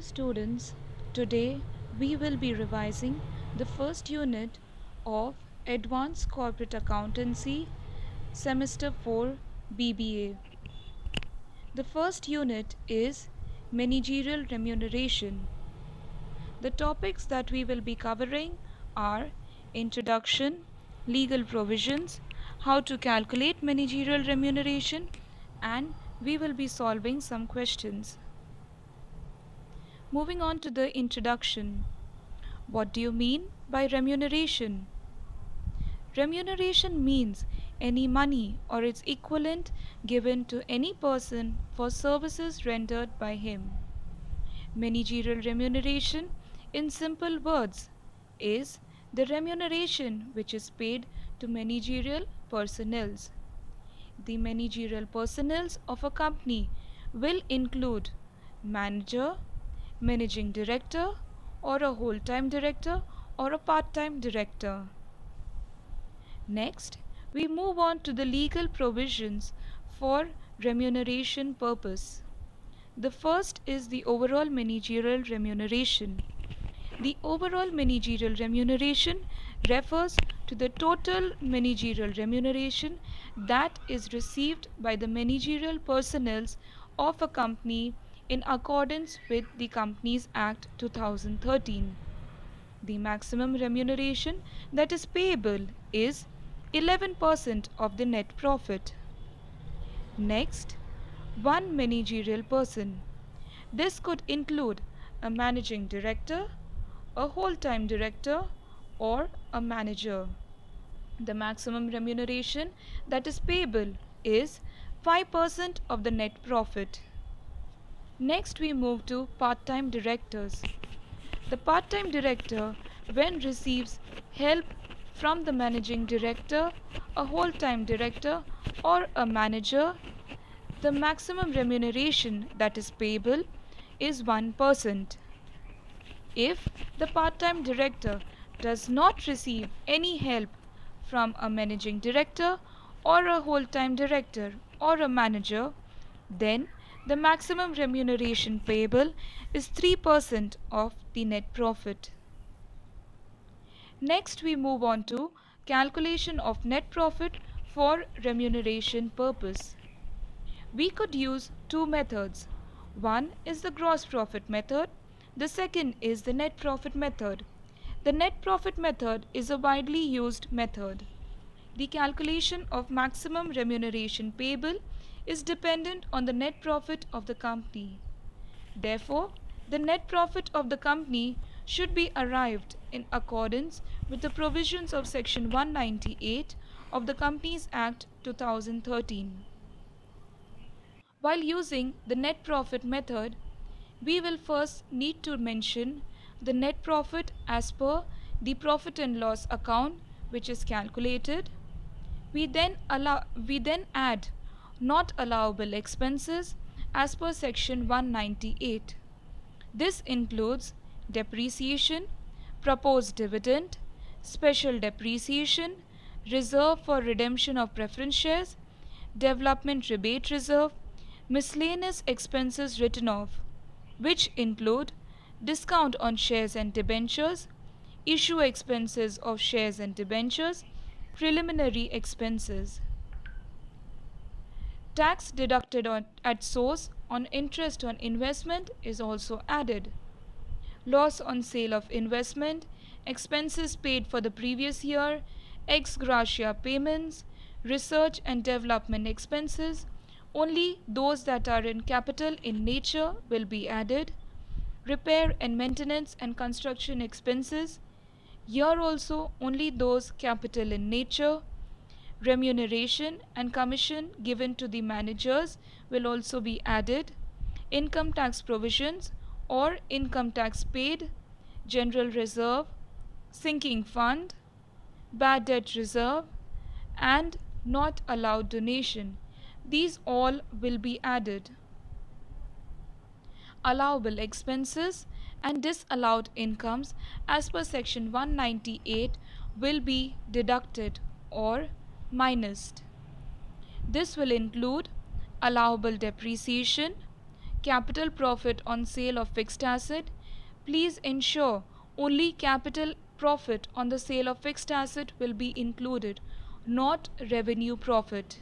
students, today we will be revising the first unit of Advanced Corporate Accountancy Semester 4 BBA. The first unit is Managerial Remuneration. The topics that we will be covering are Introduction, Legal Provisions, how to calculate managerial remuneration, and we will be solving some questions. Moving on to the introduction. What do you mean by remuneration? Remuneration means any money or its equivalent given to any person for services rendered by him. Managerial remuneration, in simple words, is the remuneration which is paid to managerial personnel. The managerial personnel of a company will include manager, managing director, or a whole-time director or a part-time director. Next, we move on to the legal provisions for remuneration purpose. The first is the overall managerial remuneration. The overall managerial remuneration refers to the total managerial remuneration that is received by the managerial personnel of a company in accordance with the Companies Act 2013. The maximum remuneration that is payable is 11% of the net profit. Next, one managerial person. This could include a managing director, a whole-time director, or a manager. The maximum remuneration that is payable is 5% of the net profit. Next, we move to part-time directors. The part-time director, when receives help from the managing director, a whole-time director, or a manager, the maximum remuneration that is payable is 1%. If the part-time director does not receive any help from a managing director or a whole-time director or a manager, then the maximum remuneration payable is 3% of the net profit. Next, we move on to calculation of net profit for remuneration purpose. We could use two methods. One is the gross profit method. The second is the net profit method. The net profit method is a widely used method. The calculation of maximum remuneration payable is dependent on the net profit of the company. Therefore, the net profit of the company should be arrived in accordance with the provisions of Section 198 of the Companies Act 2013. While using the net profit method, we will first need to mention the net profit as per the profit and loss account which is calculated. We then add not allowable expenses as per Section 198. This includes depreciation, proposed dividend, special depreciation, reserve for redemption of preference shares, development rebate reserve, miscellaneous expenses written off, which include discount on shares and debentures, issue expenses of shares and debentures, preliminary expenses. Tax deducted at source on interest on investment is also added. Loss on sale of investment, expenses paid for the previous year, ex gratia payments, research and development expenses, only those that are in capital in nature will be added. Repair and maintenance and construction expenses, here also only those capital in nature. Remuneration and commission given to the managers will also be added. Income tax provisions or income tax paid, general reserve, sinking fund, bad debt reserve, and not allowed donation. These all will be added. Allowable expenses and disallowed incomes as per Section 198 will be deducted or minused. This will include allowable depreciation, capital profit on sale of fixed asset, please ensure only capital profit on the sale of fixed asset will be included, not revenue profit.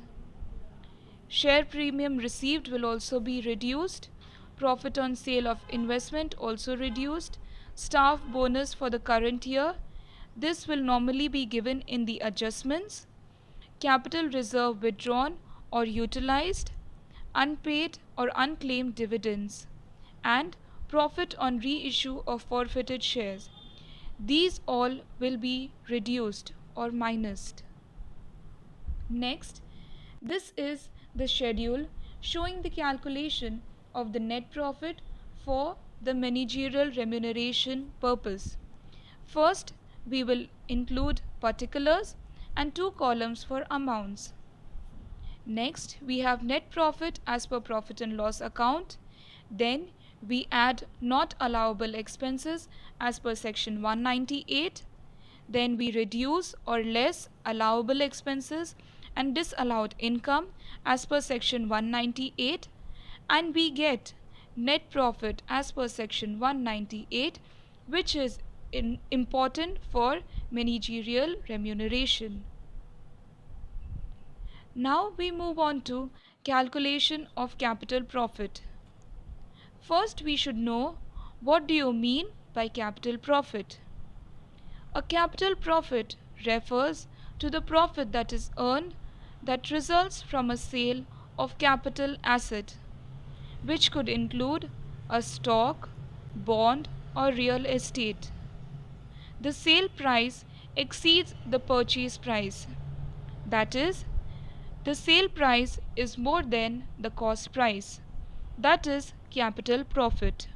Share premium received will also be reduced. Profit on sale of investment also reduced. Staff bonus for the current year. This will normally be given in the adjustments. Capital reserve withdrawn or utilized. Unpaid or unclaimed dividends. And profit on reissue of forfeited shares. These all will be reduced or minused. Next, this is the schedule showing the calculation of the net profit for the managerial remuneration purpose. First, we will include particulars and two columns for amounts. Next, we have net profit as per profit and loss account. Then we add not allowable expenses as per section 198. Then we reduce or less allowable expenses and disallowed income as per section 198, and we get net profit as per section 198, which is important for managerial remuneration. Now we move on to calculation of capital profit. First we should know, what do you mean by capital profit? A capital profit refers to the profit that is earned that results from a sale of capital asset, which could include a stock, bond or real estate. The sale price exceeds the purchase price. That is, the sale price is more than the cost price. That is capital profit.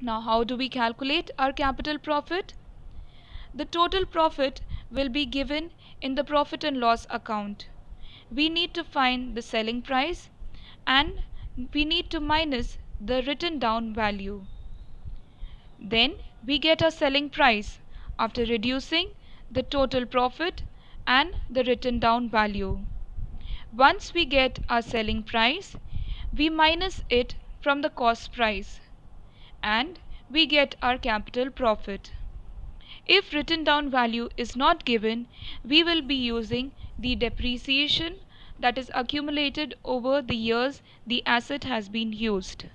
Now, how do we calculate our capital profit? The total profit will be given in the profit and loss account. We need to find the selling price and we need to minus the written down value. Then we get our selling price after reducing the total profit and the written down value. Once we get our selling price, we minus it from the cost price and we get our capital profit. If written down value is not given, we will be using the depreciation that is accumulated over the years the asset has been used.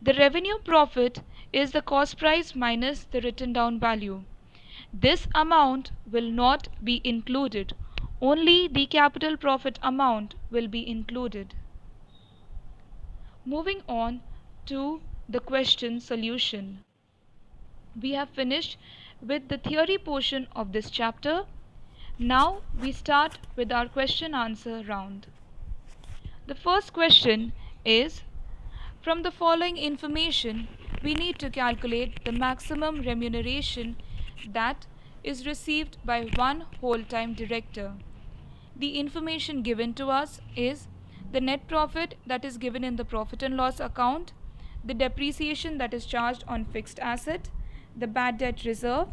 The revenue profit is the cost price minus the written down value. This amount will not be included. Only the capital profit amount will be included. Moving on to the question solution. We have finished with the theory portion of this chapter. Now we start with our question answer round. The first question is, from the following information, we need to calculate the maximum remuneration that is received by one whole-time director. The information given to us is the net profit that is given in the profit and loss account, the depreciation that is charged on fixed asset, the bad debt reserve,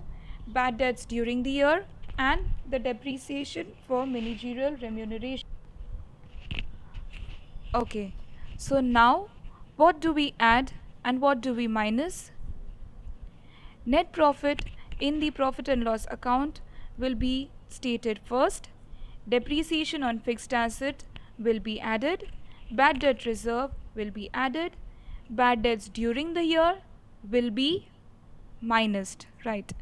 bad debts during the year, and the depreciation for managerial remuneration. Okay, so now what do we add and what do we minus? Net profit in the profit and loss account will be stated first. Depreciation on fixed asset will be added. Bad debt reserve will be added. Bad debts during the year will be minused, right?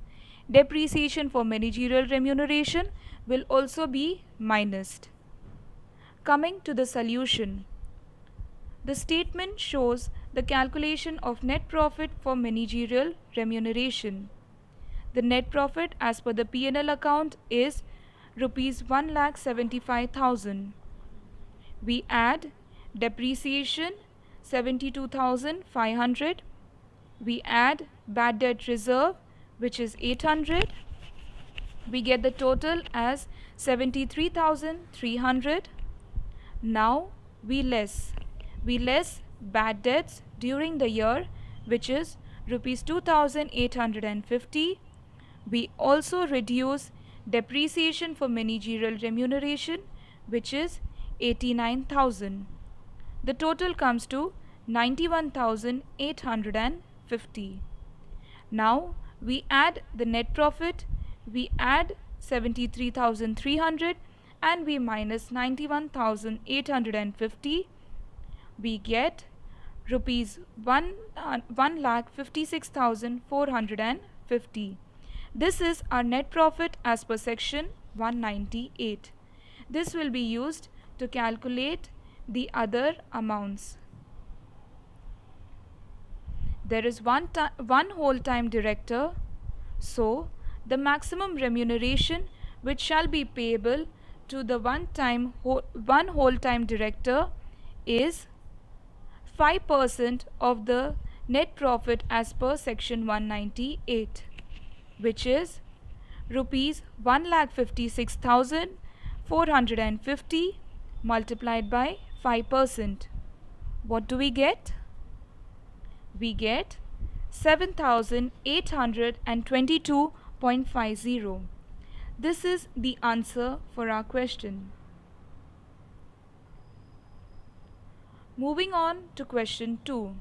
Depreciation for managerial remuneration will also be minused. Coming to the solution. The statement shows the calculation of net profit for managerial remuneration. The net profit as per the P&L account is rupees 1,75,000. We add depreciation 72,500. We add bad debt reserve, which is 800. We get the total as 73,300. Now we less bad debts during the year, which is rupees 2,850. We also reduce depreciation for managerial remuneration, which is 89,000. The total comes to 91,850. Now we add the net profit, we add 73,300 and we minus 91,850. We get rupees 1,56,450. This is our net profit as per section 198. This will be used to calculate the other amounts. There is one whole-time director, so the maximum remuneration which shall be payable to the one whole-time director is 5% of the net profit as per section 198, which is rupees 1,56,450 multiplied by 5%. What do we get? We get 7,822.50. This is the answer for our question. Moving on to question 2.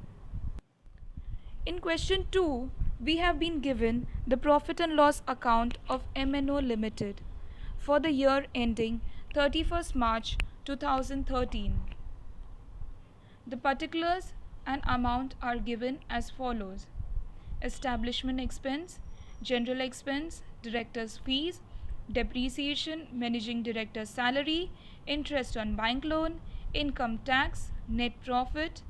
In question 2, we have been given the profit and loss account of MNO Limited for the year ending 31st March 2013. The particulars and amount are given as follows: establishment expense, general expense, director's fees, depreciation, managing director's salary, interest on bank loan, income tax, net profit,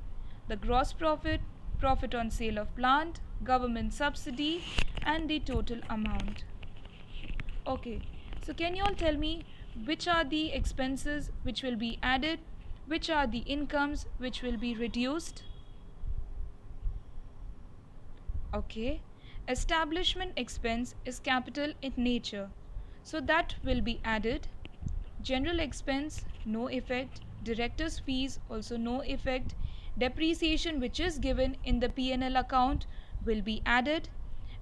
the gross profit, profit on sale of plant, government subsidy, and the total amount. Okay, so can you all tell me which are the expenses which will be added, which are the incomes which will be reduced? Okay, establishment expense is capital in nature, so that will be added. General expense, no effect. Director's fees, also no effect. Depreciation, which is given in the P&L account, will be added.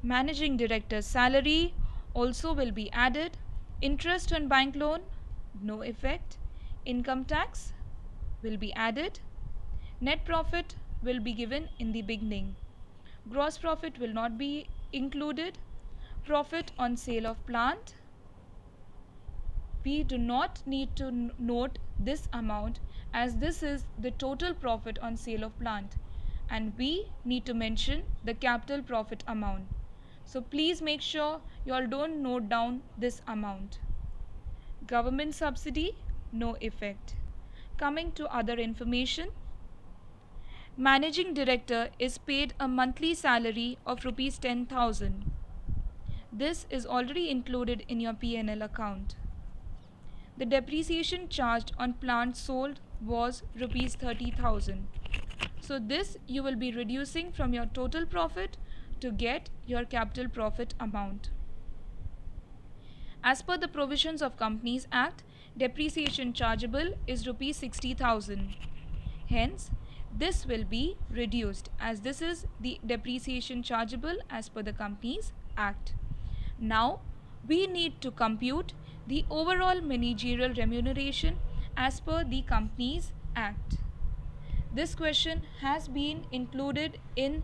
Managing director's salary also will be added. Interest on bank loan, no effect. Income tax will be added. Net profit will be given in the beginning. Gross profit will not be included. Profit on sale of plant, we do not need to note this amount as this is the total profit on sale of plant, and we need to mention the capital profit amount. So please make sure you all don't note down this amount. Government subsidy, no effect. Coming to other information, managing director is paid a monthly salary of rupees 10,000. This is already included in your P&L account. The depreciation charged on plant sold was rupees 30,000. So this you will be reducing from your total profit to get your capital profit amount. As per the provisions of Companies Act, depreciation chargeable is rupees 60,000. Hence, this will be reduced as this is the depreciation chargeable as per the Companies Act. Now, we need to compute the overall managerial remuneration as per the Companies Act. This question has been included in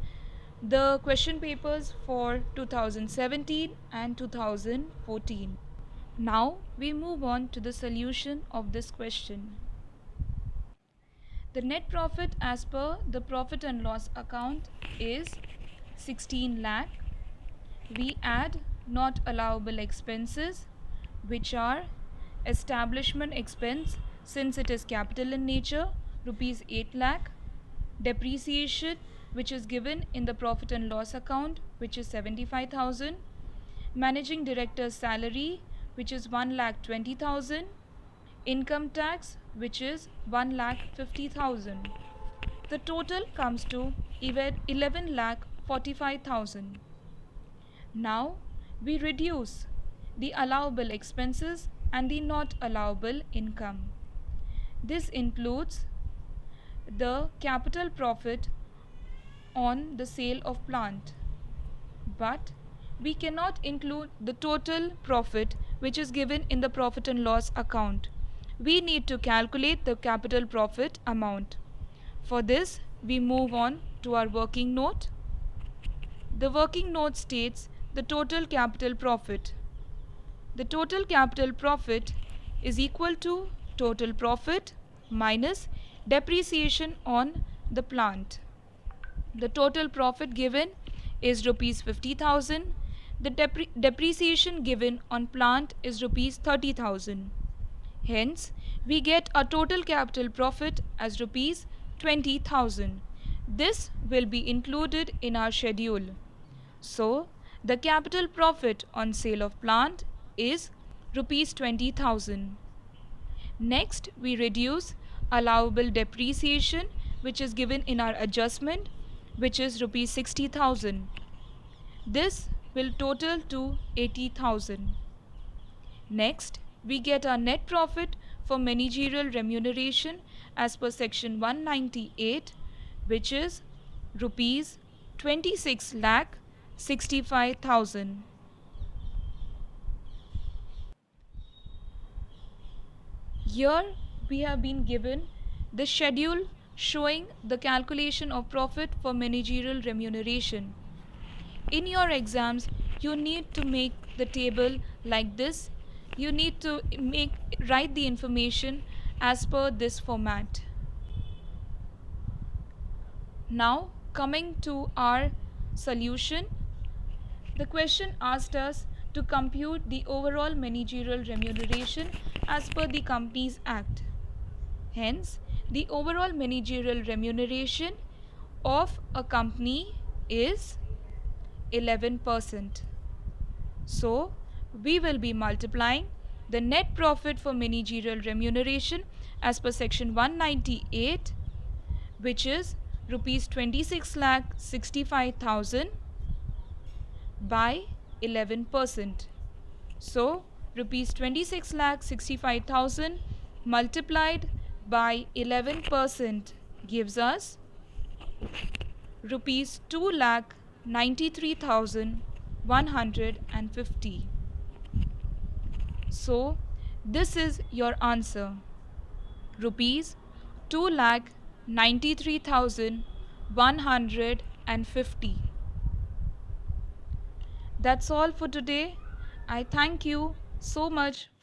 the question papers for 2017 and 2014. Now we move on to the solution of this question. The net profit as per the profit and loss account is 16 lakh. We add not allowable expenses, which are establishment expense since it is capital in nature, rupees 8 lakh, depreciation which is given in the profit and loss account, which is 75,000, managing director's salary, which is 1,20,000, income tax, which is 1,50,000. The total comes to 11,45,000. Now we reduce the allowable expenses and the not allowable income. This includes the capital profit on the sale of plant, but we cannot include the total profit which is given in the profit and loss account. We need to calculate the capital profit amount. For this, we move on to our working note. The working note states the total capital profit. The total capital profit is equal to total profit minus depreciation on the plant. The total profit given is rupees 50,000. The depreciation given on plant is rupees 30,000. Hence, we get a total capital profit as rupees 20,000. This will be included in our schedule. So, the capital profit on sale of plant is rupees 20,000. Next, we reduce allowable depreciation, which is given in our adjustment, which is rupees 60,000. This will total to 80,000. Next, we get our net profit for managerial remuneration as per section 198, which is rupees 26 lakh 65,000. Here we have been given the schedule showing the calculation of profit for managerial remuneration. In your exams, you need to make the table like this. You need to write the information as per this format. Now coming to our solution, the question asked us to compute the overall managerial remuneration as per the Companies Act. Hence, the overall managerial remuneration of a company is 11%. So, we will be multiplying the net profit for managerial remuneration as per section 198, which is rupees 26 lakh 65,000 by 11%. So, rupees 26 lakh 65,000 multiplied by 11% gives us rupees 2 lakh 93,150. So, this is your answer. Rupees 2 lakh 93,150. That's all for today. I thank you so much for